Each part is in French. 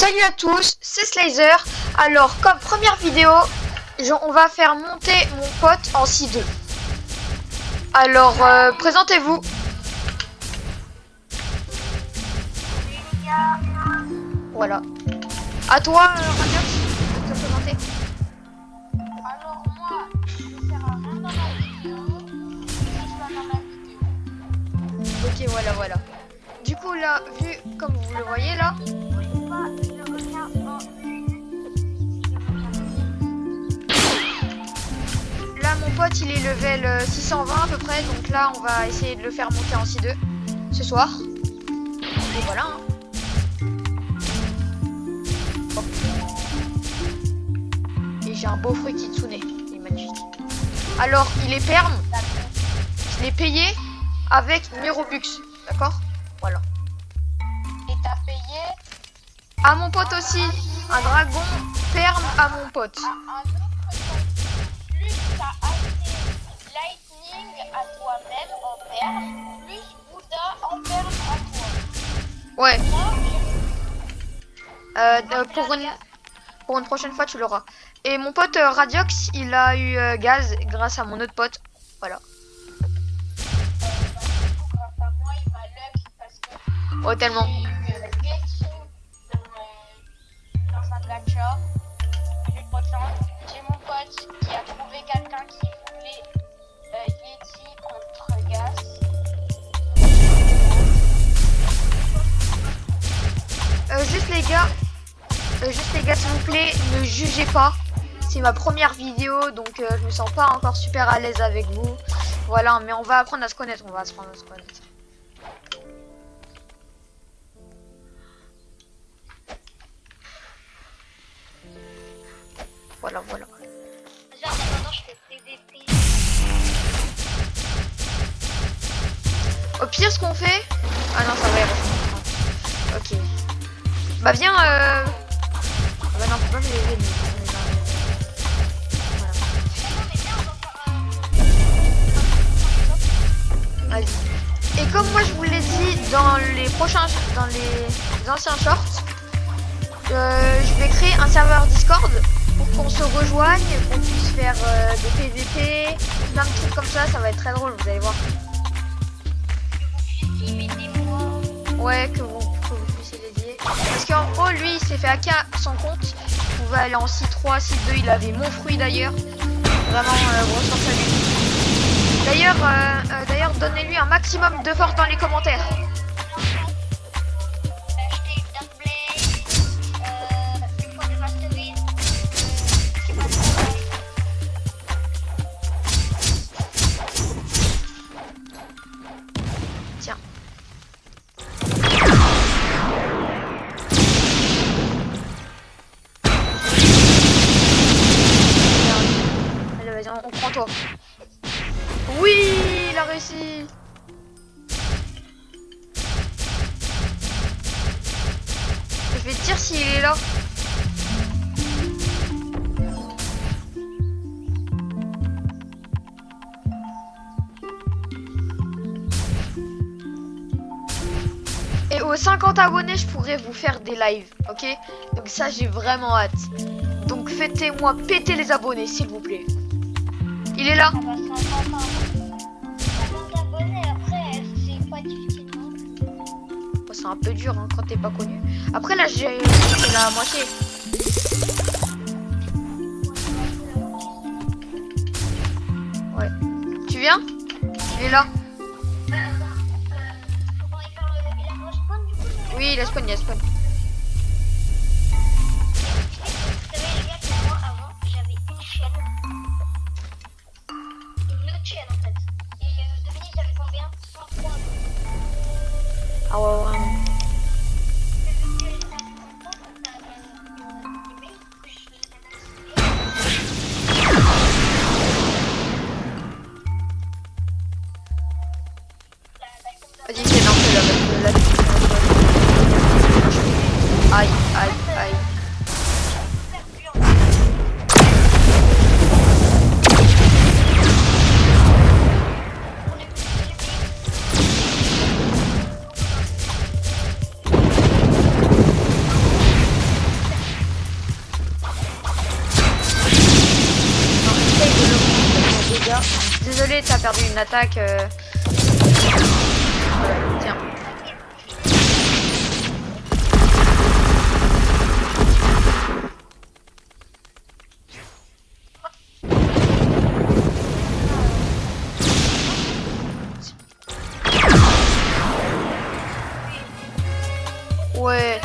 Salut à tous, c'est Slazer. Alors, comme première vidéo, on va faire monter mon pote en C2. Alors, présentez-vous. Voilà. À toi, Radiox, de te présenter. Alors moi, je ne sers à rien dans ma vidéo. Je suis dans ma vidéo. Ok, voilà. Du coup, là, vu comme vous le voyez là, là mon pote il est level 620 à peu près, donc là on va essayer de le faire monter en C2 ce soir. Et voilà. Hein. Oh. Et j'ai un beau fruit Kitsune, il est magnifique. Alors il est perm, je l'ai payé avec Mirobux, d'accord? Voilà. Et t'as payé À mon pote aussi, un dragon perm à mon pote. un autre truc. Plus t'as acheté Lightning à toi-même en perle, plus Bouddha en perle à toi. Ouais. Moi, Pour une prochaine fois tu l'auras. Et mon pote Radiox il a eu gaz grâce à mon autre pote. Voilà. grâce à moi, il m'a luck parce que Oh tellement. j'ai eu Getsu dans un gacha. J'ai pas de chance. J'ai mon pote qui a trouvé quelqu'un qui voulait Yeti contre Gas. Juste les gars s'il vous plaît, ne jugez pas. C'est ma première vidéo donc je me sens pas encore super à l'aise avec vous. Voilà, mais on va apprendre à se connaître, Voilà. Maintenant, je fais PVP. Au pire ce qu'on fait... Ah non ça va y aller. Ok. Bah viens Ah bah non, faut pas me lever. Voilà. Vas-y. Et comme moi je vous l'ai dit dans les anciens shorts, je vais créer un serveur Discord pour qu'on se rejoigne, qu'on puisse faire des PVP, plein de trucs comme ça, ça va être très drôle, vous allez voir. Ouais, que vous puissiez l'aider. Parce qu'en gros, lui, il s'est fait hacker son compte. Il pouvait aller en C3, C2, il avait mon fruit d'ailleurs. Vraiment, grosse force à lui. D'ailleurs, donnez-lui un maximum de force dans les commentaires. Tiens. Allez, vas-y, on prend toi. Oui, il a réussi. Je vais te dire s'il est là. Et aux 50 abonnés, je pourrais vous faire des lives, ok? Donc ça, j'ai vraiment hâte. Donc faites-moi péter les abonnés, s'il vous plaît. Il est là. 50 abonnés, après, c'est pas difficile, non? Oh, c'est un peu dur hein, quand t'es pas connu. Après là, j'ai la moitié. Ouais. Tu viens? Il est là. Oui, il a spawn, Vous savez, les gars, que moi, avant, j'avais une chaîne. Une autre chaîne, en fait. Et Dominique, j'avais combien? 103 abonnés. Ah ouais, vraiment. Vas-y, c'est lancé là, parce que là, désolé, t'as perdu une attaque. Voilà, tiens. Ouais.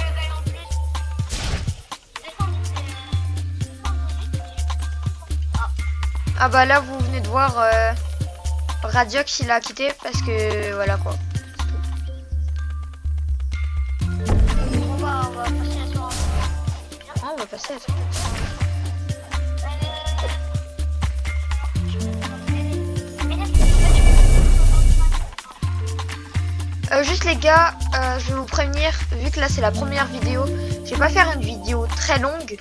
Ah bah là vous venez de voir Radiox il a quitté parce que voilà quoi. On va passer à toi. Ah, on va passer à ça. Juste les gars, je vais vous prévenir, vu que là c'est la première vidéo, je vais pas faire une vidéo très longue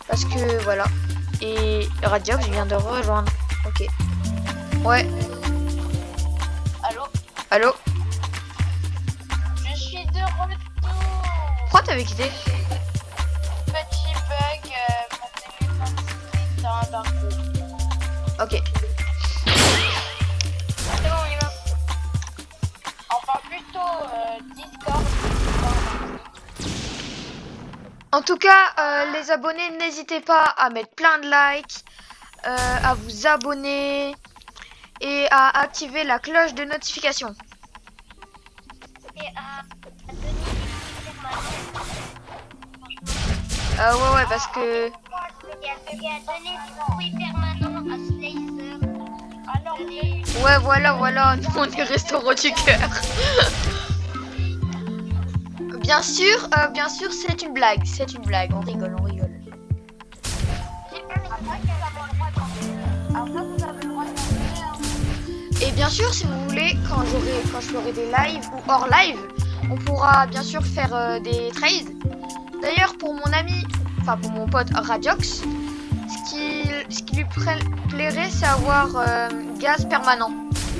parce que voilà. Et Radiox vient de rejoindre. Ok. Ouais. Allô? Allô? Je suis de retour. Pourquoi t'avais quitté? Petit bug, mon téléphone s'est éteint. Ok. C'est bon, on y va. Enfin, plutôt Discord. En tout cas, les abonnés, n'hésitez pas à mettre plein de likes, à vous abonner et à activer la cloche de notification. Et à donner des permanents. Ouais, parce que... Et à donner des fruits permanents à Slazer. Alors, Ouais, voilà, nous on est restaurant du cœur. Bien sûr, c'est une blague, on rigole. Et bien sûr, si vous voulez, quand je ferai des lives ou hors live, on pourra bien sûr faire des trades. D'ailleurs, pour mon ami, enfin pour mon pote Radiox, ce qui lui plairait, c'est avoir gaz permanent.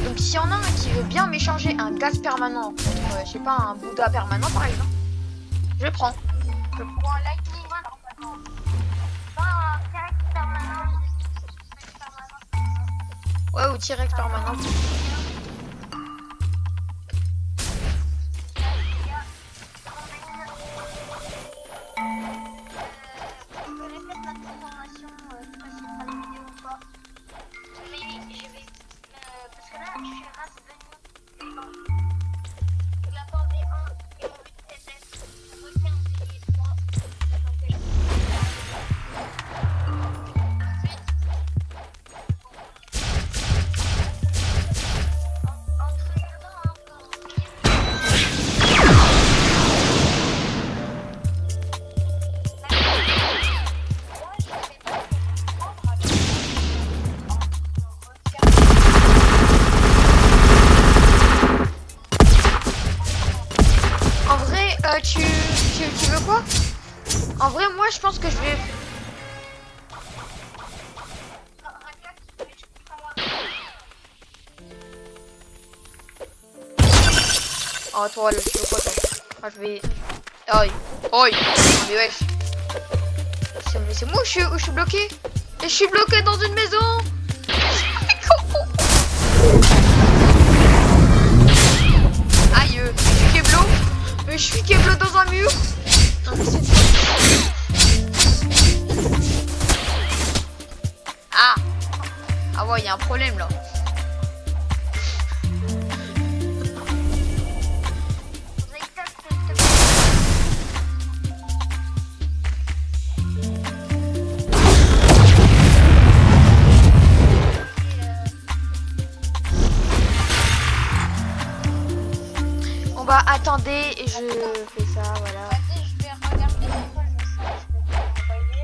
Donc s'il y en a un qui veut bien m'échanger un gaz permanent contre, je sais pas, un Bouddha permanent par exemple, je prends. Ouais, ou T-Rex permanent. Tu veux quoi? En vrai, moi je pense que je vais... Oh toi là, tu veux quoi toi? Ah, je vais... Aïe. Aïe. Mais wesh. C'est moi où je suis bloqué? Et je suis bloqué dans une maison. Aïe. Je suis Keblo dans un mur. Non, mais c'est... Ah ouais, il y a un problème là. On va attendre et je fais ça, voilà. Vas-y, je vais regarder pourquoi le message que tu m'as envoyé.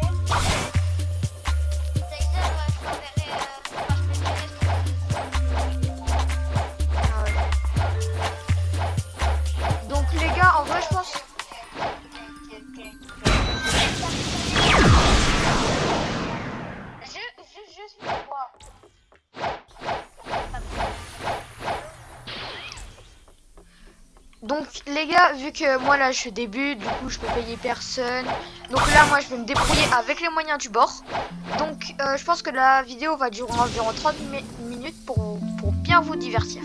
Ah ouais. Donc les gars, en vrai, je pense... Je suis quoi? Donc les gars, vu que moi là je débute, du coup je peux payer personne. Donc là moi je vais me débrouiller avec les moyens du bord. Donc je pense que la vidéo va durer environ 30 minutes pour bien vous divertir.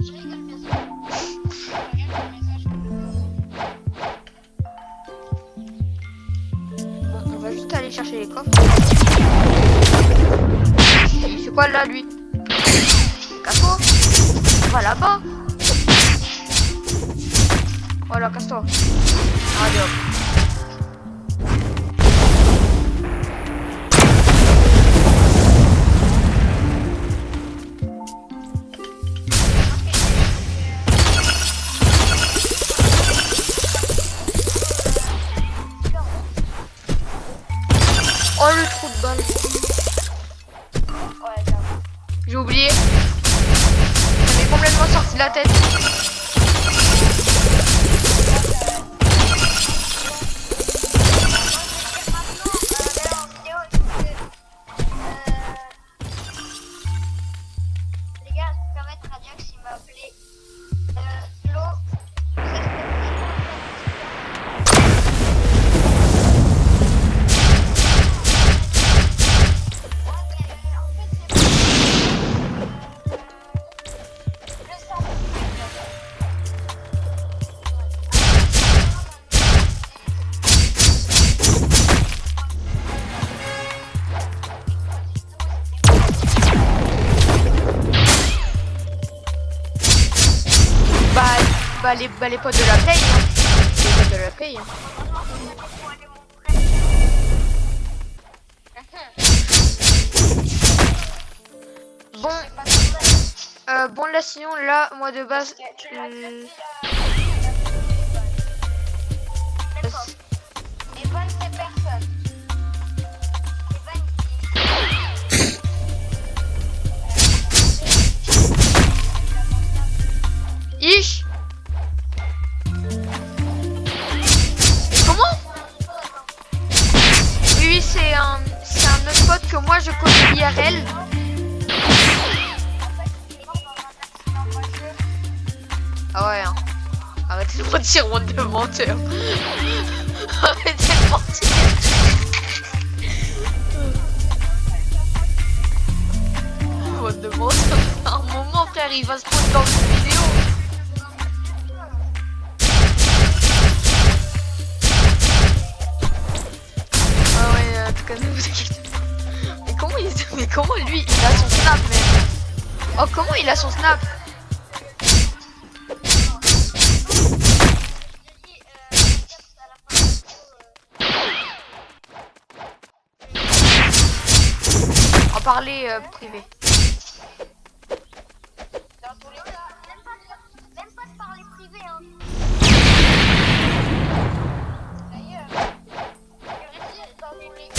Je rigole bien sûr. Regarde le message. Bon, on va juste aller chercher les coffres. Il fait quoi là, lui? Casse-toi. Va là-bas. Voilà, casse-toi. Allez hop. Oh, le trou de balle. Ouais, j'avoue. J'ai oublié. Ça m'est complètement sorti de la tête. Les gars, je peux permettre Radiox, il m'a appelé Flo. Les potes de la play. Hein. Les potes de la play. Hein. Bon. Bon là sinon là moi de base. Les bonnes ces personnes. Les bonnes Ish. Comment? Oui, c'est un autre pote que moi je connais IRL. Ah ouais, hein. Arrêtez de mentir, bande de menteurs. Arrêtez de mentir. Bande de menteurs. À un moment, frère, il va se prendre dans une vidéo. Ah ouais, en tout cas, ne vous inquiétez pas. Mais comment lui, il a son snap, même? Oh, comment il a son snap? En parler privé. Même pas de parler privé, hein. D'ailleurs, je vais dire dans tous les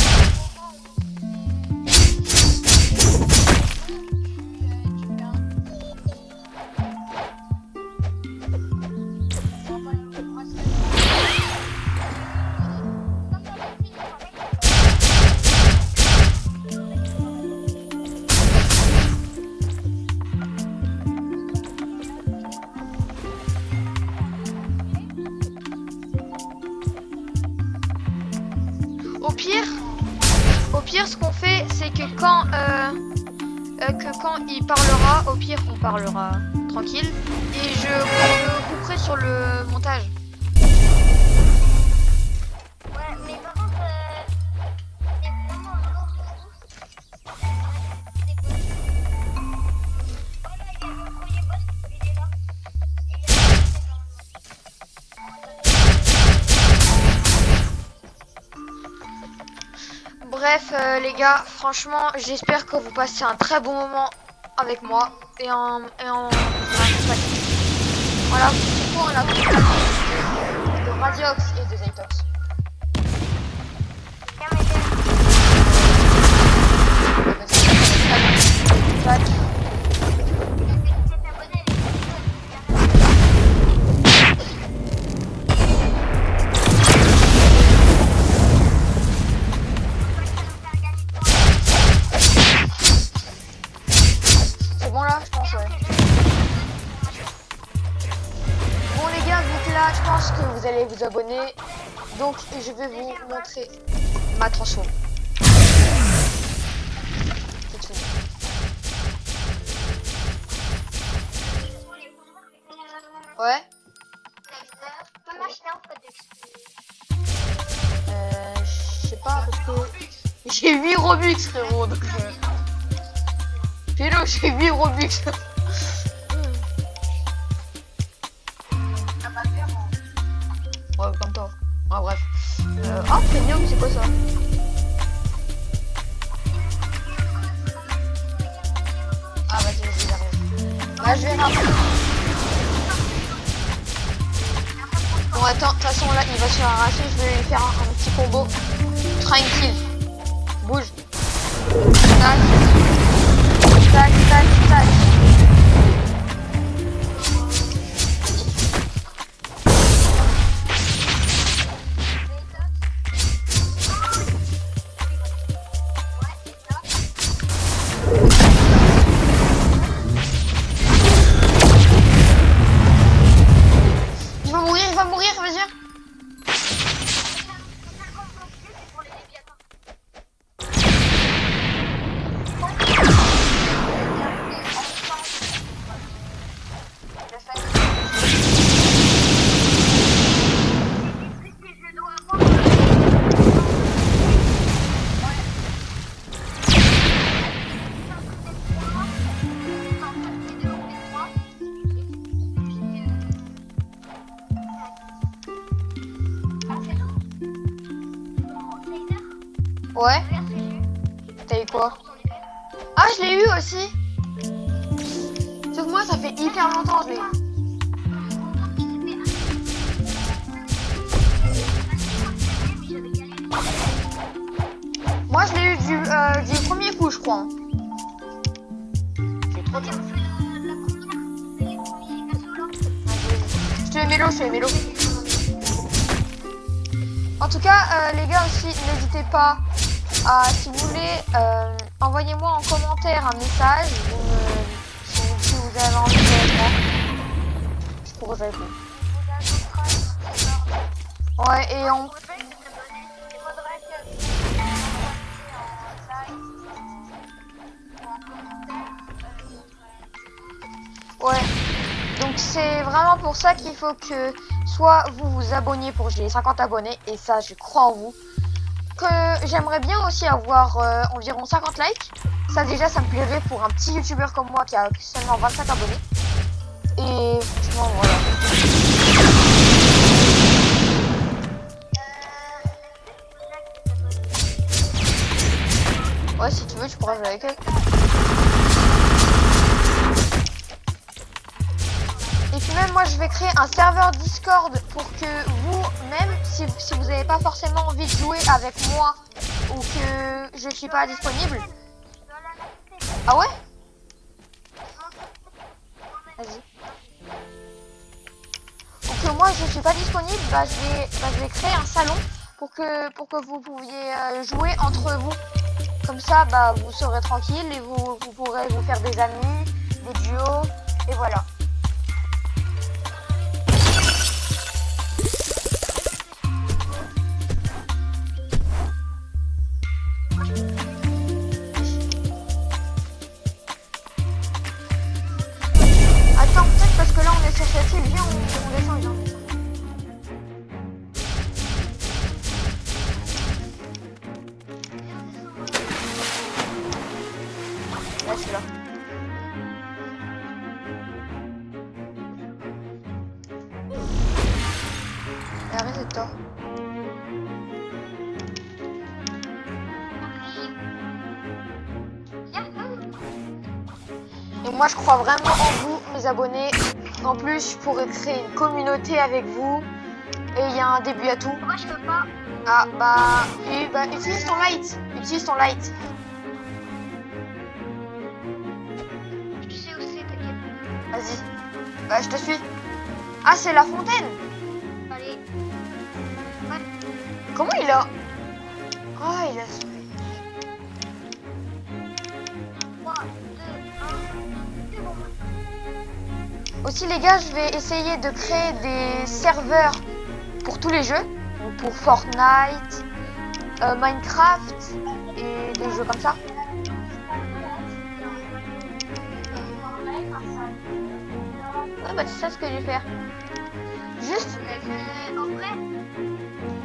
Au pire, ce qu'on fait, c'est que quand il parlera, au pire, on parlera tranquille. Et je couperai sur le montage. Ouais, mais par contre, c'est vraiment long pour tous. C'est quoi? Voilà, il y a le premier boss, il est là. Il est là, Bref, les gars, franchement, j'espère que vous passez un très bon moment avec moi et en voilà, pour la de Radiox et de Zaytox. C'est bon là, je pense, ouais. Bon les gars, vu que là, je pense que vous allez vous abonner. Donc je vais vous montrer ma transfo. C'est tout. Ouais. Tu peux m'acheter un peu d'XP. Je sais pas parce que j'ai 8 Robux frérot donc Hello, j'ai 8 Robux. Ouais comme toi. Ouais bref. Ah premium c'est quoi ça? Ah vas-y j'arrive. Bah je vais rappeler. Bon attends, de toute façon là il va se faire arracher, je vais lui faire un petit combo. Tranquille. Bouge. Tac. Tac, tac, tac. Il va mourir, vas-y. Ouais. T'as eu quoi? Ah, je l'ai eu aussi. Sauf que moi, ça fait hyper longtemps que je l'ai eu. Moi, je l'ai eu du premier coup, je crois. J'ai trop de temps. Je te les mélo, je te les mélo. En tout cas, les gars aussi, n'hésitez pas à, si vous voulez, envoyez-moi en commentaire un message si vous avez envie de répondre. Je pourrais répondre. Ouais, et on... Ouais, donc c'est vraiment pour ça qu'il faut que soit vous vous abonniez pour que j'ai les 50 abonnés, et ça je crois en vous, que j'aimerais bien aussi avoir environ 50 likes, ça déjà ça me plairait pour un petit youtubeur comme moi qui a seulement 25 abonnés, et franchement voilà. Ouais si tu veux tu pourras jouer avec eux. Et puis même moi je vais créer un serveur Discord pour que vous, même si vous n'avez pas forcément envie de jouer avec moi ou que je suis pas disponible. Ah ouais? Vas-y. Ou que moi je suis pas disponible, bah je vais créer un salon pour que vous pouviez jouer entre vous. Comme ça bah vous serez tranquille et vous pourrez vous faire des amis, des duos et voilà. Attends, peut-être parce que là on est sur cette île, viens on descend, viens. Là je suis là. Arrête de toi. Et moi je crois vraiment en vous mes abonnés. En plus je pourrais créer une communauté avec vous. Et il y a un début à tout. Moi je peux pas. Ah bah, utilise ton light. Utilise ton light. Je sais où c'est, t'inquiète. Vas-y. Bah je te suis. Ah c'est la fontaine. Allez. Comment il a... Ah il a... 3, 2, 1. C'est bon. Aussi les gars, je vais essayer de créer des serveurs pour tous les jeux. Donc pour Fortnite, Minecraft et des jeux comme ça. Ouais, bah c'est ça ce que je vais faire. Juste. En vrai,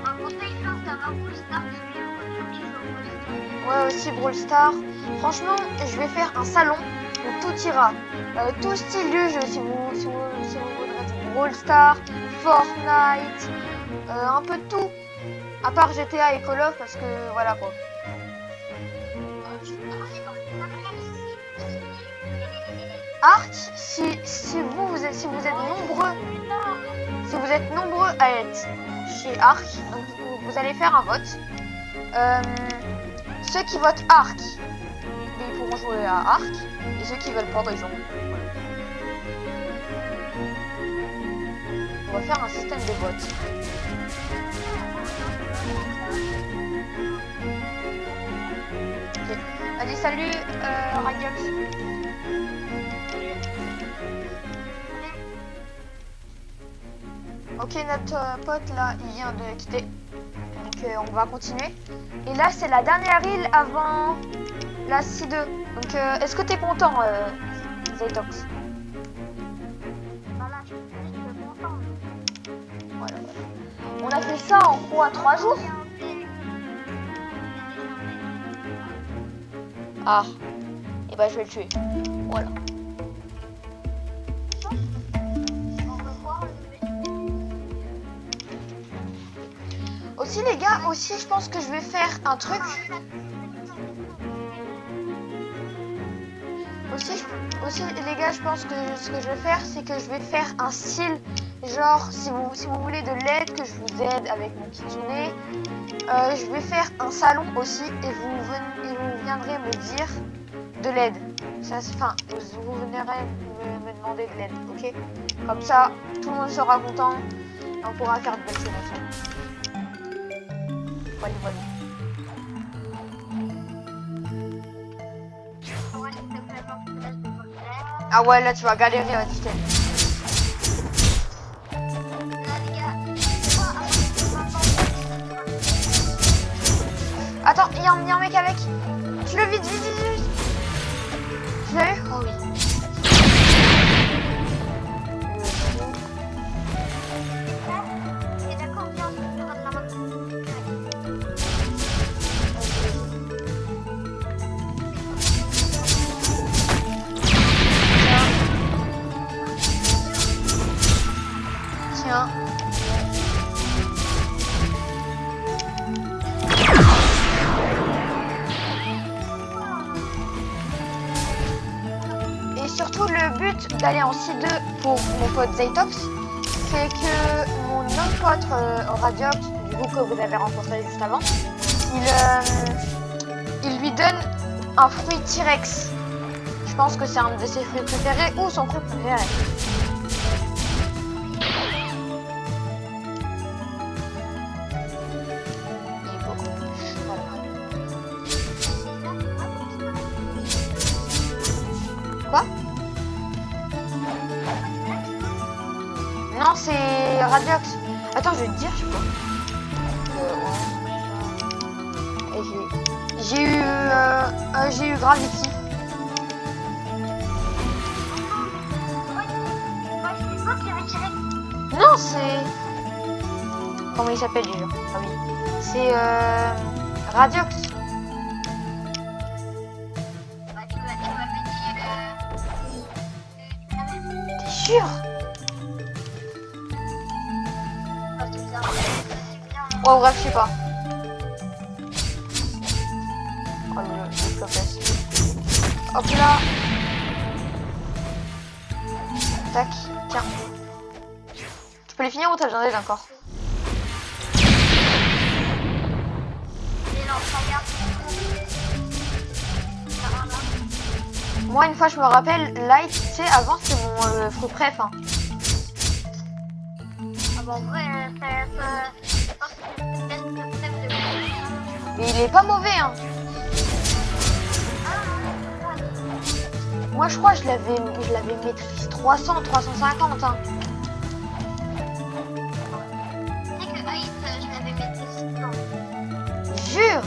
un conseil, je pense d'avoir Brawl Stars, parce qu'il y a beaucoup de gens qui jouent au Brawl Stars. Ouais, aussi Brawl Stars. Franchement, je vais faire un salon où tout ira. Tout style de jeu, si vous voudrez du Brawl Stars, Fortnite, un peu de tout. À part GTA et Call of, parce que voilà quoi. Arc, si vous êtes nombreux à être chez Arc, donc vous allez faire un vote. Ceux qui votent Arc, ils pourront jouer à Arc, et ceux qui veulent pas, ils joueront. On va faire un système de vote. Ok. Allez, salut Radiox. Ok, notre pote là, il vient de quitter. Donc on va continuer. Et là, c'est la dernière île avant la C2. Donc est-ce que t'es content, Zaytox? Voilà, je suis content. Voilà. On a fait ça en quoi, 3 jours? Ah. Et bah je vais le tuer. Voilà. Aussi les gars, aussi je pense que je vais faire un truc. Aussi les gars, je pense que ce que je vais faire, c'est que je vais faire un style genre si vous voulez de l'aide, que je vous aide avec mon kitsune. Je vais faire un salon aussi et vous viendrez me dire de l'aide. Enfin, vous viendrez me demander de l'aide, ok? Comme ça, tout le monde sera content et on pourra faire de belles choses ensemble. Voilà. Ah ouais, là tu vas galérer à disquette. Attends, il y a un mec avec. Tu le vite. Tu l'as eu? Oh oui. Tiens. Et surtout le but d'aller en C2 pour mon pote Zaytox, c'est que mon autre pote Radiox, du coup que vous avez rencontré juste avant, il lui donne un fruit T-Rex. Je pense que c'est un de ses fruits préférés ou son fruit préféré. Quoi? Non, c'est Radiox. Attends, je vais te dire, je crois. J'ai eu Gravity. Non, c'est... Comment il s'appelle déjà? Ah oui. C'est Radiox. T'es sûr? Oh bref, je sais pas. Oh le flopesse. Hop là. Tac, tiens. Tu peux les finir ou t'as besoin d'aide encore? Moi une fois je me rappelle, Light, tu sais, avant c'était mon fruit préf. Hein. Ah bon, en vrai, je pense que c'est le best préf de moi. Mais il est pas mauvais hein. Moi je crois que je l'avais maîtrise 300, 350 hein. Tu sais que Hype, je l'avais jure.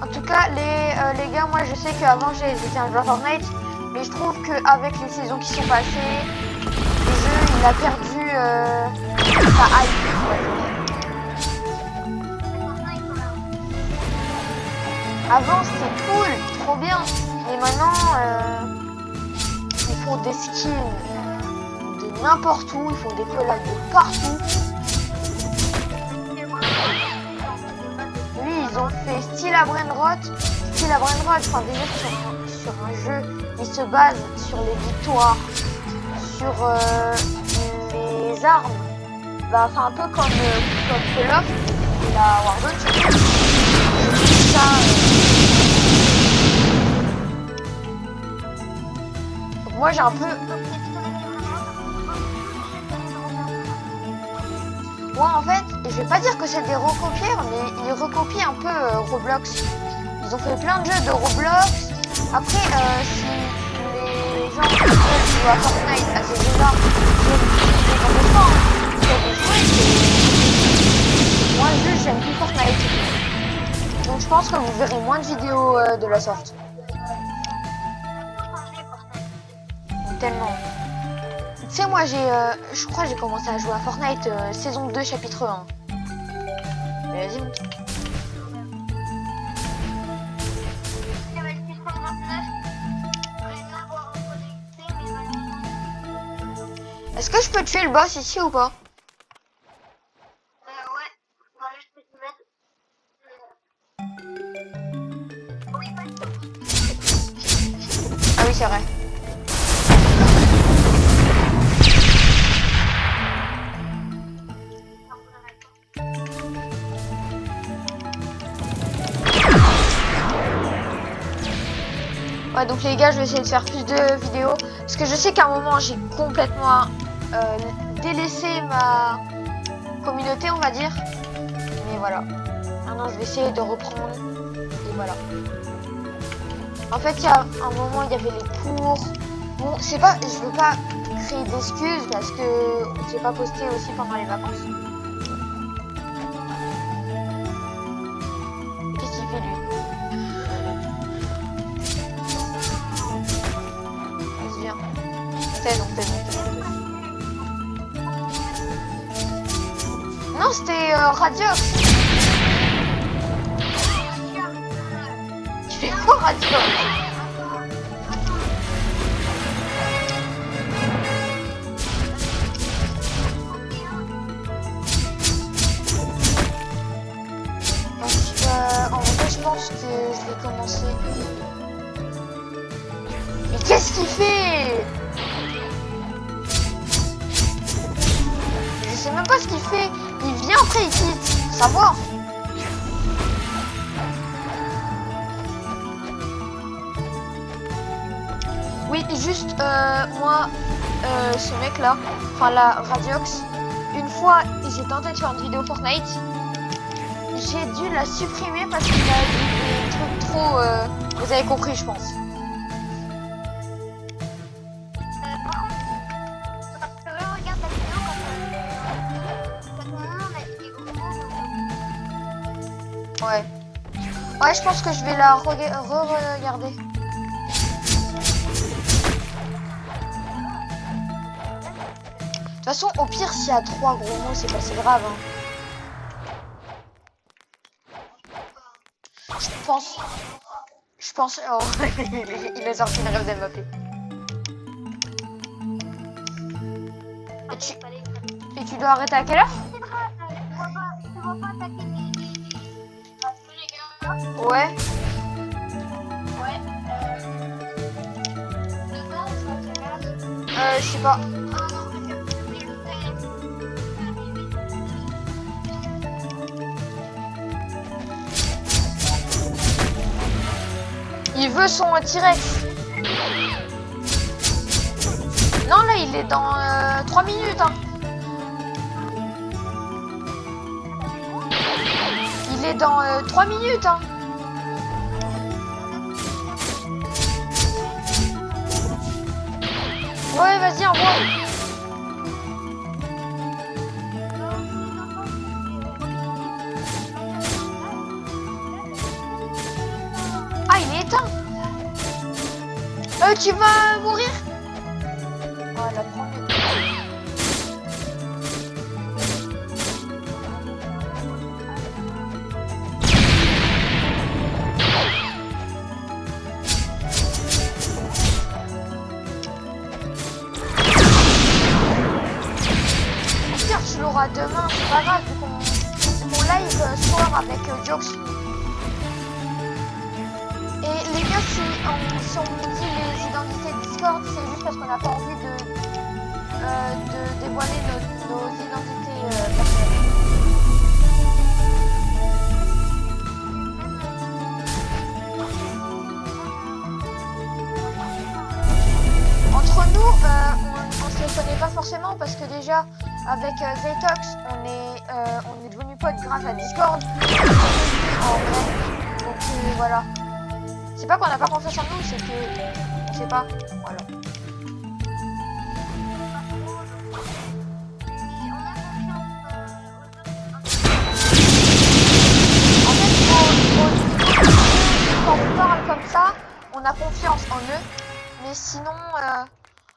En tout cas, les gars, moi je sais qu'avant j'étais un joueur Fortnite, mais je trouve qu'avec les saisons qui sont passées, le jeu il a perdu sa hype. Avant c'était cool, trop bien, mais maintenant ils font des skins de n'importe où, ils font des collabs de partout. Oui, ils ont fait style à Brainrot, enfin déjà sur un jeu, il se base sur les victoires, sur les armes, bah, enfin un peu comme Call of, la Warzone, ça, moi j'ai un peu... Moi en fait, je vais pas dire que c'est des recopieurs, mais ils recopient un peu Roblox. Ils ont fait plein de jeux de Roblox. Après, si les gens qui veulent jouer à Fortnite à ces jeux-là, je les comprends pas. Moi juste j'aime plus Fortnite. Donc je pense que vous verrez moins de vidéos de la sorte. Tellement. Tu sais, moi je crois que j'ai commencé à jouer à Fortnite saison 2 chapitre 1. Mais vas-y. Est-ce que je peux tuer le boss ici ou pas? Ouais. Voilà, je peux te mettre. Oui, Ah oui, c'est vrai. Ouais, donc les gars, je vais essayer de faire plus de vidéos parce que je sais qu'à un moment j'ai complètement délaissé ma communauté, on va dire. Mais voilà. Maintenant, je vais essayer de reprendre. Et voilà. En fait, il y a un moment, il y avait les cours. Bon, c'est pas, je veux pas créer d'excuses parce que j'ai pas posté aussi pendant les vacances. Qu'est-ce qu'il fait lui? T'es bon. Non, c'était Radiox. Tu fais quoi, Radiox? En vrai, je pense que je vais commencer. Mais qu'est-ce qu'il fait? Je sais même pas ce qu'il fait. Il vient après il quitte. Savoir. Oui, juste moi, ce mec là, enfin la Radiox, une fois j'ai tenté de faire une vidéo Fortnite. J'ai dû la supprimer parce qu'il a dit des trucs trop... vous avez compris, je pense. Ouais. Ouais, je pense que je vais la re-regarder. De toute façon, au pire, s'il y a 3 gros mots, c'est pas si grave. Hein. Je pense... Oh, il a sorti une rêve d'Mbappé. Et tu dois arrêter à quelle heure? Ouais. Je sais pas. Il veut son T-Rex. Non, là, il est dans 3 minutes. Hein. Il est dans 3 minutes. Hein. Ouais, vas-y, envoie. Ah, il est éteint. Tu vas mourir. Oh, la première. Tu l'auras demain, c'est pas grave, vu qu'on live soir avec Jox. Et les gars, si on dit les identités Discord, c'est juste parce qu'on n'a pas envie de dévoiler nos identités personnelles. Entre nous, on se les connaît pas forcément parce que déjà avec Zaytox, on est devenu potes grâce à Discord. En vrai. Donc voilà. C'est pas qu'on n'a pas confiance en nous, c'est que on sait pas. Voilà. En fait, quand on parle comme ça, on a confiance en eux. Mais sinon,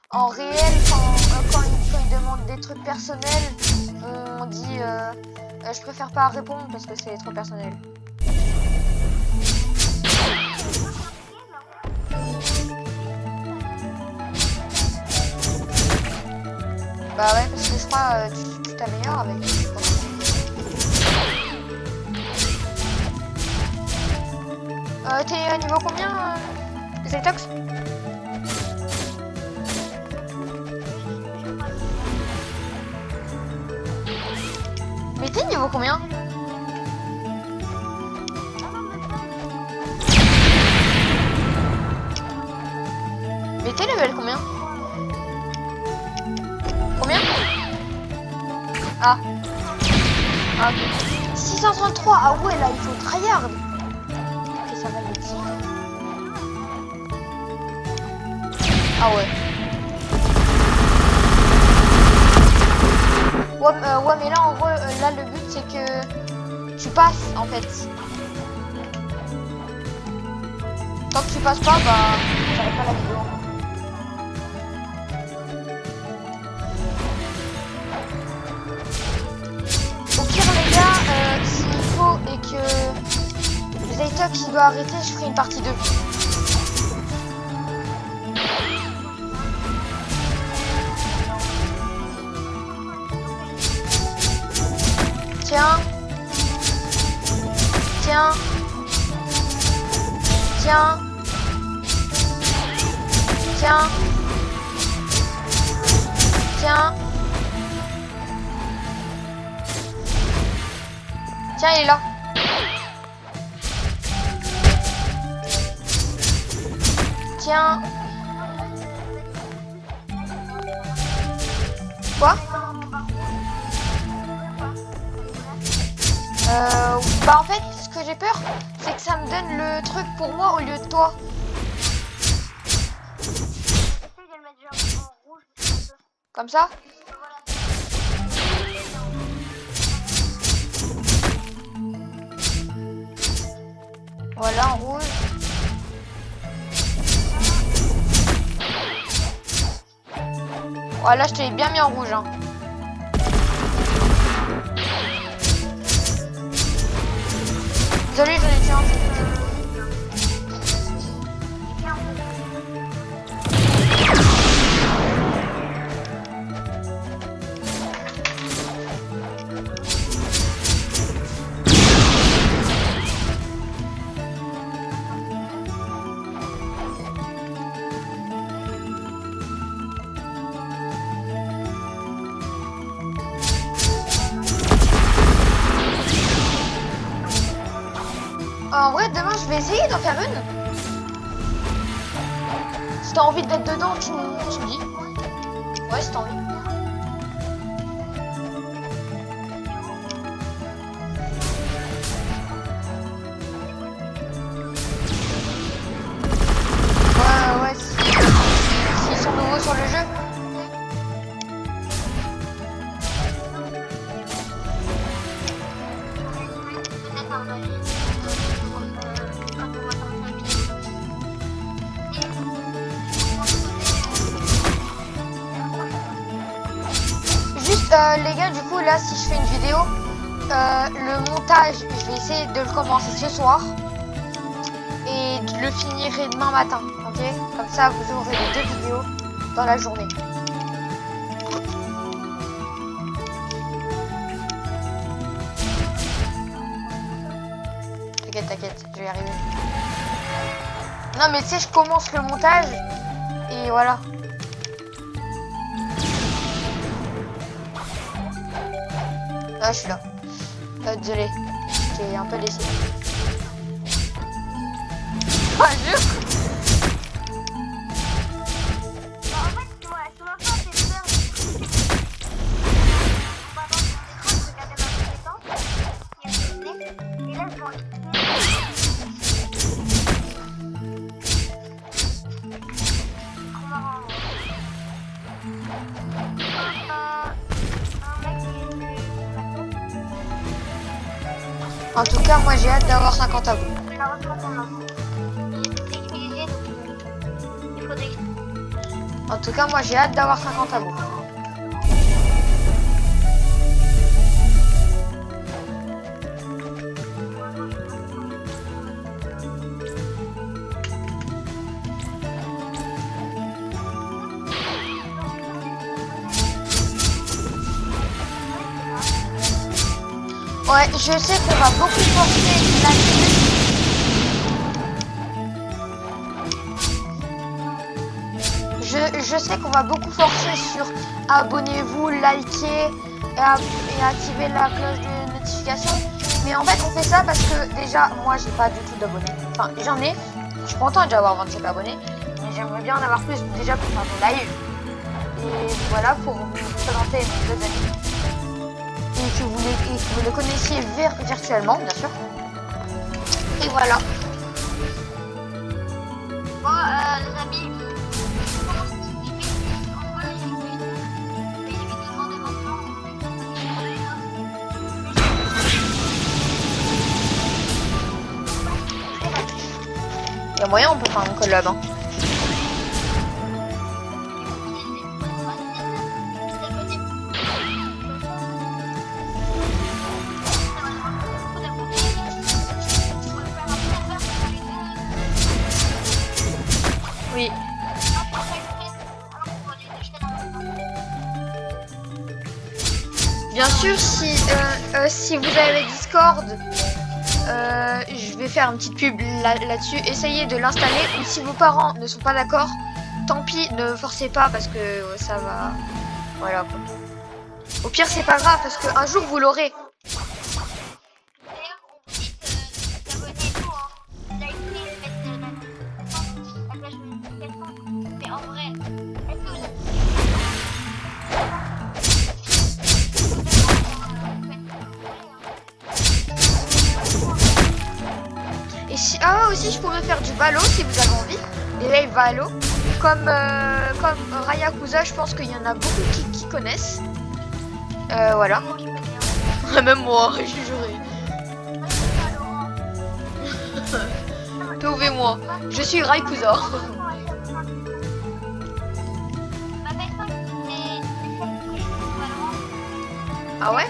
en réel, quand ils demandent des trucs personnels, on dit je préfère pas répondre parce que c'est trop personnel. Bah ouais, parce que je crois tu t'améliores avec. T'es à niveau combien, Zaytox? Mais t'es niveau combien? Mais t'es level combien? Combien? Ah. Ah, ok. 633. Ah ouais, là il faut tryhard. Ok, ça va le dire. Ah ouais. Ouais, mais là en gros, là le but c'est que tu passes en fait. Tant que tu passes pas, bah j'arrête pas la vidéo. Au pire les gars, s'il faut et que Zaytox il doit arrêter, je ferai une partie 2. Tiens. Tiens. Tiens. Tiens. Tiens. Tiens, il est là. Tiens. Quoi? Bah en fait, ce que j'ai peur, c'est que ça me donne le truc pour moi au lieu de toi. Essaye de le mettre genre en rouge. Comme ça? Voilà, en rouge. Voilà, je te l'ai bien mis en rouge. Hein. Désolé, j'en ai tué un. En vrai, demain, je vais essayer d'en faire une. Si t'as envie d'être dedans, tu me dis. Ouais, si t'as envie. Ouais, s'ils sont nouveaux sur le jeu. les gars, du coup, là, si je fais une vidéo, le montage, je vais essayer de le commencer ce soir et de le finirai demain matin, ok? Comme ça, vous aurez les 2 vidéos dans la journée. T'inquiète, je vais y arriver. Non, mais tu sais, je commence le montage et voilà. Ah, je suis là. Désolé, j'ai un peu laissé. Ah, jure. En fait, tu vois, sur la fin, j'ai peur. On va voir sur l'écran, je regardais ma compétence. Et là, je vois. Trop marrant. En tout cas, moi j'ai hâte d'avoir 50 abos. En tout cas, moi j'ai hâte d'avoir 50 abos. Ouais, je sais qu'on va beaucoup forcer là-dessus. Je sais qu'on va beaucoup forcer sur abonnez-vous, likez et activez la cloche de notification. Mais en fait, on fait ça parce que déjà, moi, j'ai pas du tout d'abonnés. Enfin, j'en ai. Je suis content déjà d'avoir 27 abonnés. Mais j'aimerais bien en avoir plus déjà pour faire des lives. Et voilà, pour vous présenter mes 2 amis. Et que vous les connaissiez virtuellement, bien sûr. Et voilà. Bon, les amis, on va les demander maintenant. Il y a moyen, on peut faire une collab. Hein. Oui. Bien sûr, si vous avez Discord, je vais faire une petite pub là-dessus. Essayez de l'installer. Ou si vos parents ne sont pas d'accord, tant pis, ne forcez pas parce que ça va. Voilà quoi. Au pire, c'est pas grave parce qu'un jour vous l'aurez. D'ailleurs, on vous dit d'abonner et tout, hein. Likez, mettre la cloche de notification. Mais en vrai, est-ce que vous Et si, ah aussi, je pourrais faire du Valo si vous avez envie. Des lives Valo. Comme Rayakuza, je pense qu'il y en a beaucoup qui connaissent. Voilà. Même moi, je jurerai. Sauvez-moi. Je suis Rayakuza. Ah ouais?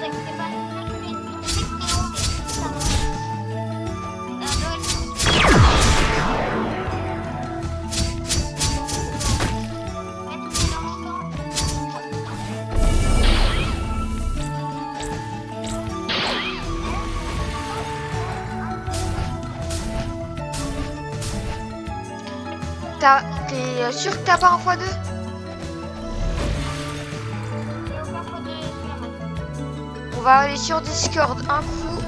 T'es sûr que t'as pas un x2? On va aller sur Discord un coup.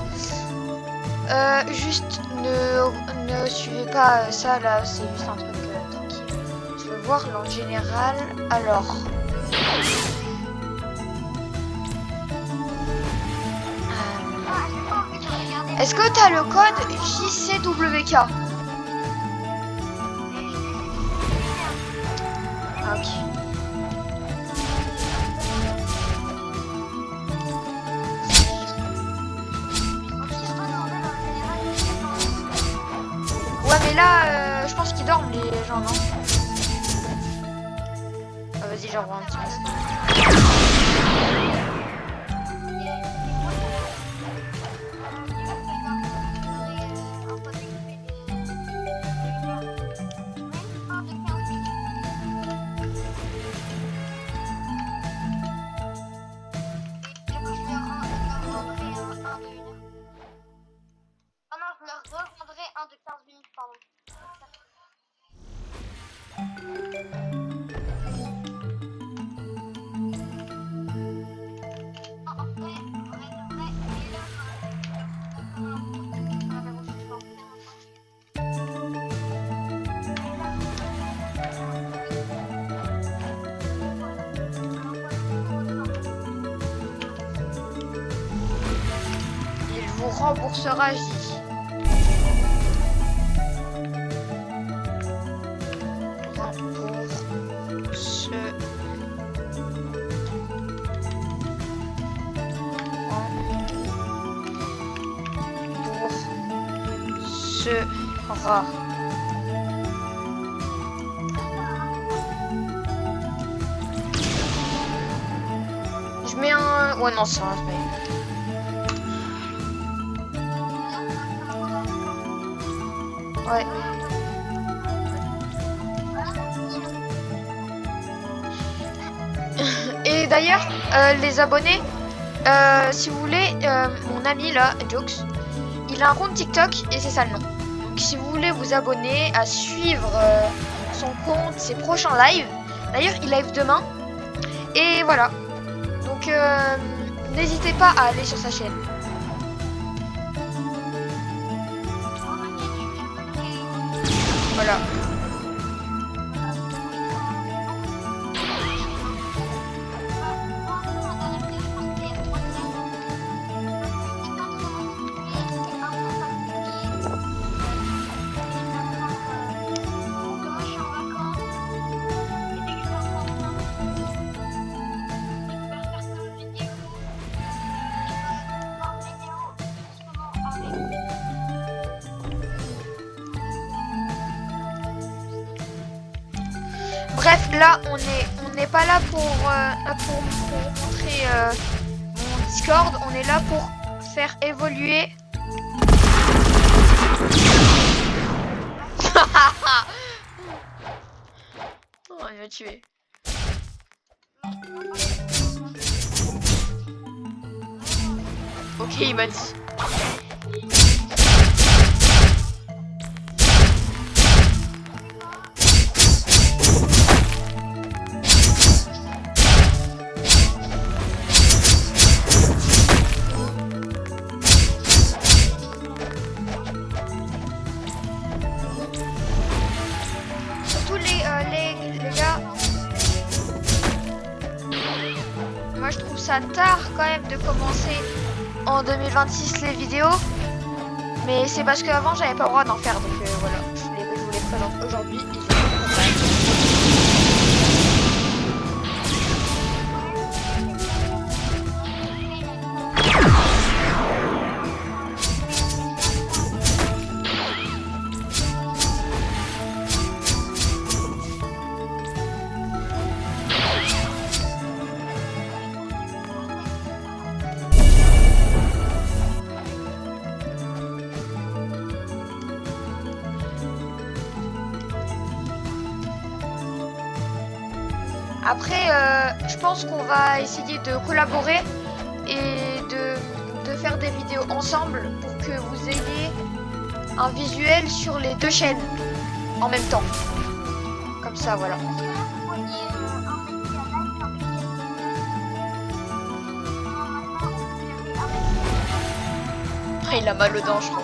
Juste ne suivez pas ça là, c'est juste un truc tranquille. Je veux voir en général. Alors. Est-ce que t'as le code JCWK? Ah, ok. Ouais mais là je pense qu'ils dorment les gens, non? Ah, vas-y, j'envoie un petit message. remboursera, je dis. Sera. Je mets un... Ouais, non, ça va. Ouais. Et d'ailleurs, les abonnés, si vous voulez, mon ami là, Jokes, il a un compte TikTok et c'est ça le nom. Donc si vous voulez vous abonner, à suivre son compte, ses prochains lives. D'ailleurs, il live demain. Et voilà. Donc n'hésitez pas à aller sur sa chaîne. Voilà. Bref, là, on n'est pas là pour montrer mon Discord. On est là pour faire évoluer. Oh, il va tuer. Ok, il m'a dit. Les gars, moi je trouve ça tard quand même de commencer en 2026 les vidéos, mais c'est parce qu'avant j'avais pas le droit d'en faire, donc voilà, je vous les présente aujourd'hui. Après, je pense qu'on va essayer de collaborer et de faire des vidéos ensemble pour que vous ayez un visuel sur les deux chaînes en même temps. Comme ça, voilà. Il a mal aux dents, je crois.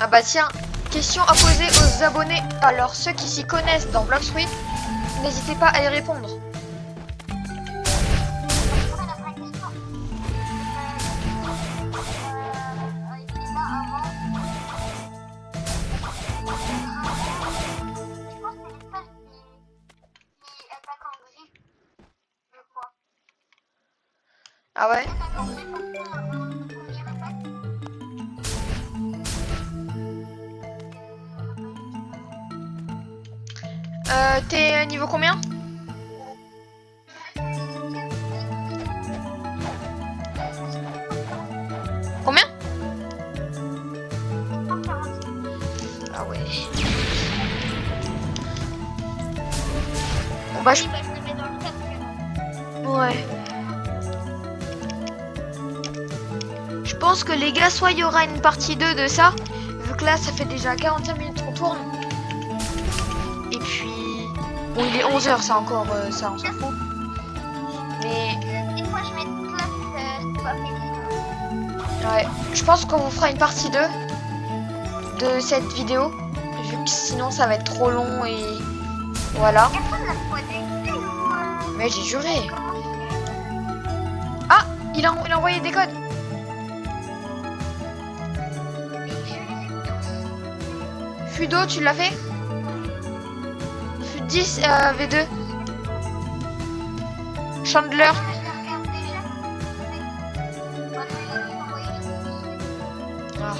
Ah bah tiens, question à poser aux abonnés. Alors ceux qui s'y connaissent dans Blox Fruit, n'hésitez pas à y répondre. Ah ouais? T'es niveau combien? Combien? Ah ouais. Bon bah ouais. Je pense que les gars, soit il y aura une partie 2 de ça, vu que là ça fait déjà 45 minutes qu'on tourne. Et puis... Bon, il est 11h, ça encore, ça on s'en fout. Mais... Des fois je mets toute là, c'est pas fait. Ouais, je pense qu'on vous fera une partie 2 de cette vidéo, vu que sinon ça va être trop long et voilà. Personne n'a spoilé ou Mais j'ai juré. Ah, il a envoyé des codes. Fudo, tu l'as fait? Fud 10 V2. Chandler. Ah,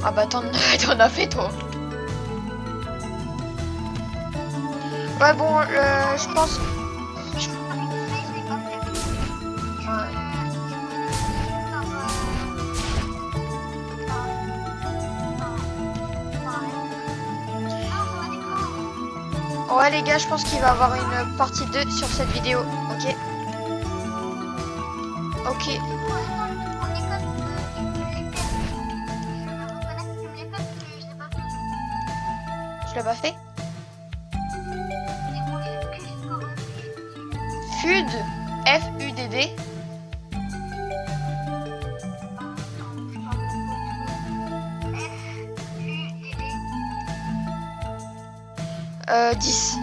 ah bah t'en as fait toi. Ouais bon, je pense. Ouais les gars, je pense qu'il va y avoir une partie 2 sur cette vidéo. Ok. Ok. Tu l'as pas fait? Fud. F-U-D-D. Euh, 10.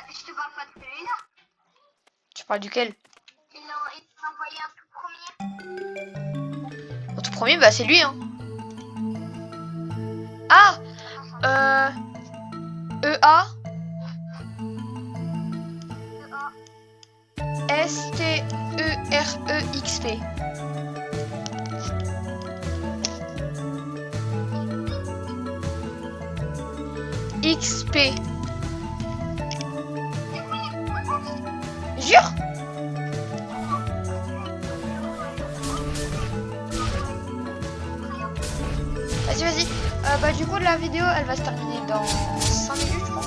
Je te parle pas de celui-là. Tu parles duquel? Il m'a envoyé un tout premier. Au tout premier, bah c'est lui hein. Ah E-A S-T-E-R-E-X-P. XP. Jure? Vas-y, vas-y. Bah du coup la vidéo elle va se terminer dans 5 minutes je pense.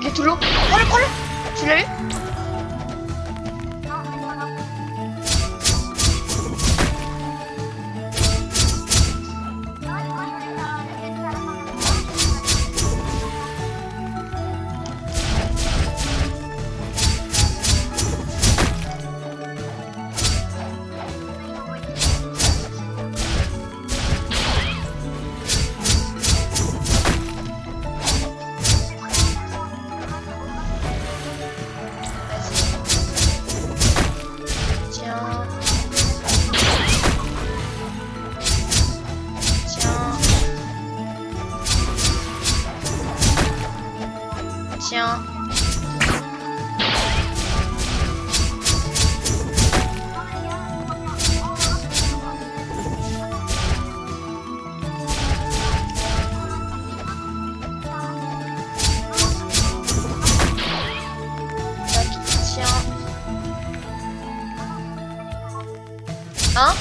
Il est tout long. Prends-le, prends-le. Tu l'as eu? Tiens. Tiens. Hein?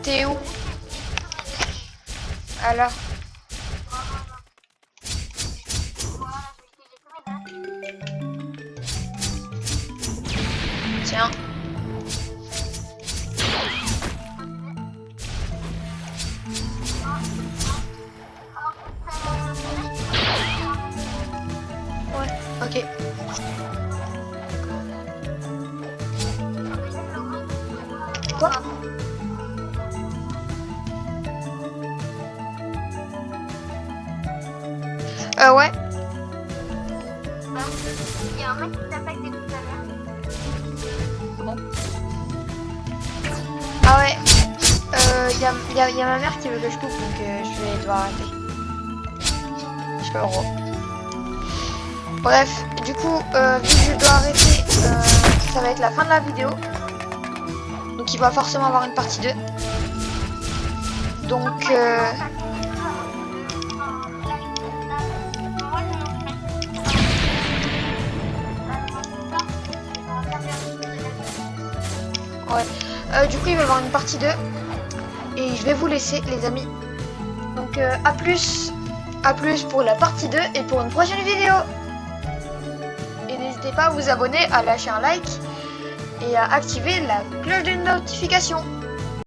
T'es où? Alors? Tiens. Ouais, ok. Quoi? Ouais. Il y a un mec qui t'attaque dès tout à l'heure. Bon. Ah ouais. Y a ma mère qui veut que je coupe, donc je vais devoir arrêter. Je fais le roi. Bref, du coup, vu que je dois arrêter, ça va être la fin de la vidéo. Donc il va forcément avoir une partie 2. Donc ouais. Du coup il va y avoir une partie 2. Et je vais vous laisser les amis. Donc à plus pour la partie 2 et pour une prochaine vidéo. Et n'hésitez pas à vous abonner, à lâcher un like et à activer la cloche de notification.